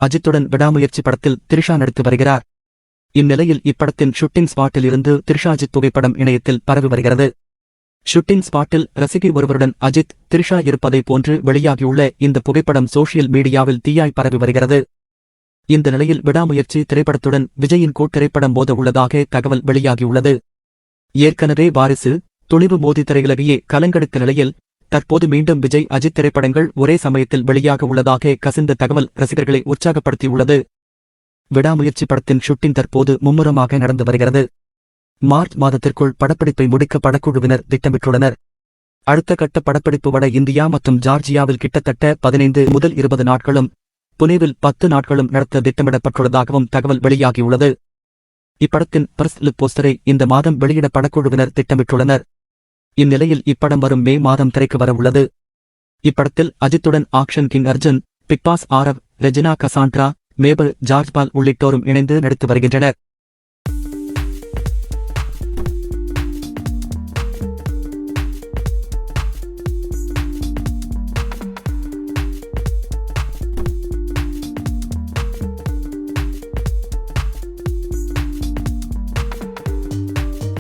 அஜித்துடன் விடாமுயற்சி படத்தில் த்ரிஷா நடித்து வருகிறார். இந்நிலையில் இப்படத்தின் ஷூட்டிங் ஸ்பாட்டில் இருந்து த்ரிஷா அஜித் புகைப்படம் இணையத்தில் பரவி வருகிறது. ஷூட்டிங் ஸ்பாட்டில் ரசிகை ஒருவருடன் அஜித், த்ரிஷா இருப்பதை போன்று வெளியாகியுள்ள இந்த புகைப்படம் சோஷியல் மீடியாவில் தீயாய் பரவி வருகிறது. இந்த நிலையில் விடாமுயற்சி திரைப்படத்துடன் விஜயின் திரைப்படம் மோத உள்ளதாக தகவல் வெளியாகியுள்ளது. ஏற்கனவே வாரிசு, துணிவு மோதி திரையுலகையே கலங்கெடுத்த நிலையில் தற்போது மீண்டும் விஜய் அஜித் திரைப்படங்கள் ஒரே சமயத்தில் வெளியாக உள்ளதாக கசிந்த தகவல் ரசிகர்களை உற்சாகப்படுத்தியுள்ளது. விடாமுயற்சி படத்தின் ஷூட்டிங் தற்போது மும்முரமாக நடந்து வருகிறது. மார்ச் மாதத்திற்குள் படப்பிடிப்பை முடிக்க படக்குழுவினர் திட்டமிட்டுள்ளனர். அடுத்த கட்ட படப்பிடிப்பு வட இந்தியா மற்றும் ஜார்ஜியாவில் கிட்டத்தட்ட 15 முதல் 20 நாட்களும், புனேவில் 10 நாட்களும் நடத்த திட்டமிடப்பட்டுள்ளதாகவும் தகவல் வெளியாகியுள்ளது. இப்படத்தின் ஃபர்ஸ்ட் லுக் போஸ்டரை இந்த மாதம் வெளியிட படக்குழுவினர் திட்டமிட்டுள்ளனர். இந்நிலையில் இப்படம் வரும் மே மாதம் திரைக்கு வரவுள்ளது. இப்படத்தில் அஜித்துடன் action king Arjun, big boss Aarav, Regina Cassandra, Mabel, George Paul உள்ளிட்டோரும் இணைந்து நடித்து வருகின்றனர்.